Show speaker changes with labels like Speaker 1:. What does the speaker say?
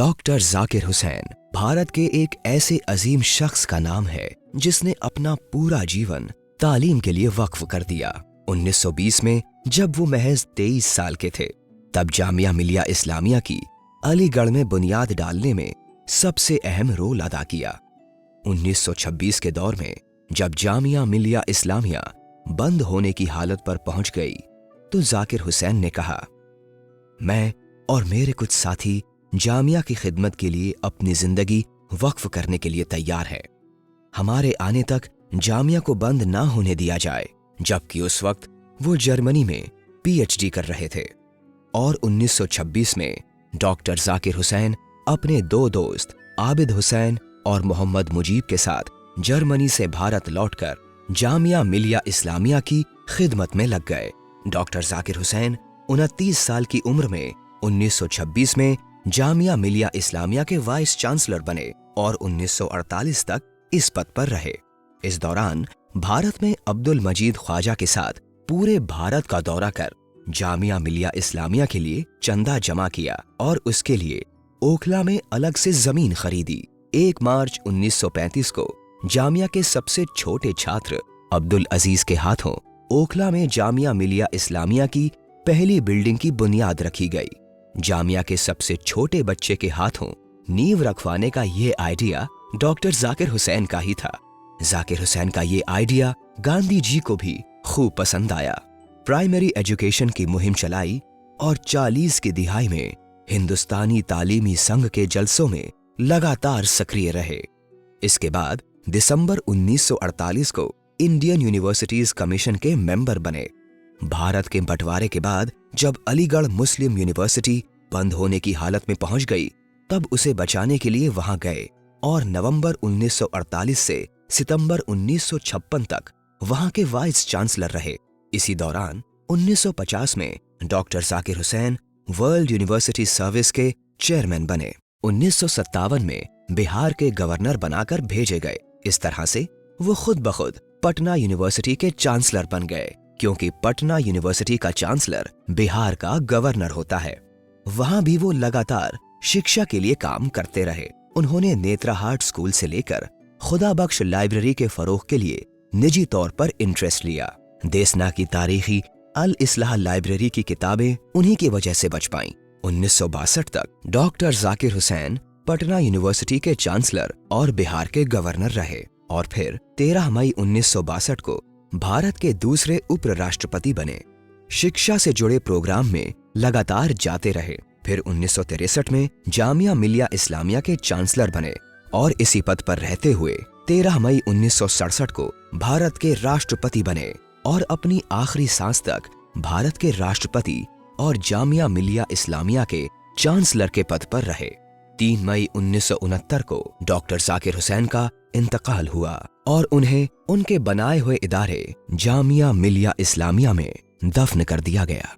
Speaker 1: Doctor Zakir Hussain Bharat के एक ऐसे अजीम शख्स का नाम है जिसने अपना पूरा जीवन तालीम के लिए वक्फ कर दिया। 1920 में जब वो महज 23 साल के थे, तब जामिया मिलिया इस्लामिया की अलीगढ़ में बुनियाद डालने में सबसे अहम रोल अदा किया। 1926 के दौर में जब जामिया मिलिया इस्लामिया बंद होने की हालत पर पहुंच गई, तो जाकिर हुसैन ने कहा, मैं और मेरे कुछ साथी जामिया की खिदमत के लिए अपनी जिंदगी वक्फ करने के लिए तैयार है। हमारे आने तक जामिया को बंद ना होने दिया जाए। जबकि उस वक्त वो जर्मनी में पीएचडी कर रहे थे। और 1926 में डॉक्टर जाकिर हुसैन अपने दो दोस्त आबिद हुसैन और मोहम्मद मुजीब के साथ जर्मनी से भारत लौटकर जामिया मिलिया इस्लामिया की खिदमत में लग गए। डॉक्टर जाकिर हुसैन 29 साल की उम्र में 1926 में जामिया मिलिया इस्लामिया के वाइस चांसलर बने और 1948 तक इस पद पर रहे। इस दौरान भारत में अब्दुल मजीद ख्वाजा के साथ पूरे भारत का दौरा कर जामिया मिलिया इस्लामिया के लिए चंदा जमा किया और उसके लिए ओखला में अलग से जमीन खरीदी। 1 मार्च 1935 को जामिया के सबसे छोटे छात्र अब्दुल अजीज के हाथों ओखला में जामिया मिलिया इस्लामिया की पहली बिल्डिंग की बुनियाद रखी गई। जामिया के सबसे छोटे बच्चे के हाथों नींव रखवाने का ये आइडिया डॉक्टर जाकिर हुसैन का ही था। जाकिर हुसैन का ये आइडिया गांधी जी को भी खूब पसंद आया। प्राइमरी एजुकेशन की मुहिम चलाई और 40 की दिहाई में हिंदुस्तानी तालीमी संघ के जलसों में लगातार सक्रिय रहे। इसके बाद दिसंबर 1948 को इंडियन यूनिवर्सिटीज कमीशन के मेंबर बने। भारत के बंटवारे के बाद जब अलीगढ़ मुस्लिम यूनिवर्सिटी बंद होने की हालत में पहुंच गई, तब उसे बचाने के लिए वहां गए और नवंबर 1948 से सितंबर 1956 तक वहां के वाइस चांसलर रहे। इसी दौरान 1950 में doctor Zakir Hussain world university service के चेयरमैन बने। 1957 में बिहार के गवर्नर बनाकर भेजे गए। इस तरह से वो खुद ब खुद पटना यूनिवर्सिटी के चांसलर बन गए, क्योंकि पटना यूनिवर्सिटी का चांसलर बिहार का गवर्नर होता है। वहां भी वो लगातार शिक्षा के लिए काम करते रहे। उन्होंने नेत्राहाट स्कूल से लेकर खुदा बख्श लाइब्रेरी के फरोग के लिए निजी तौर पर इंटरेस्ट लिया। देसना की तारीखी अल इस्लाह लाइब्रेरी की किताबें उन्हीं की वजह से बच पाईं। 1962 तक डॉक्टर जाकिर हुसैन पटना यूनिवर्सिटी के चांसलर और बिहार के गवर्नर रहे और फिर 13 मई 1962 को भारत के दूसरे उपराष्ट्रपति बने। शिक्षा से जुड़े प्रोग्राम में लगातार जाते रहे। फिर 1963 में जामिया मिलिया इस्लामिया के चांसलर बने और इसी पद पर रहते हुए 13 मई 1967 को भारत के राष्ट्रपति बने और अपनी आखिरी सांस तक भारत के राष्ट्रपति और जामिया मिलिया इस्लामिया के चांसलर के पद पर रहे। 3 मई 1969 को डॉक्टर जाकिर हुसैन का इंतकाल हुआ और उन्हें उनके बनाए हुए इदारे जामिया मिलिया इस्लामिया में दफन कर दिया गया।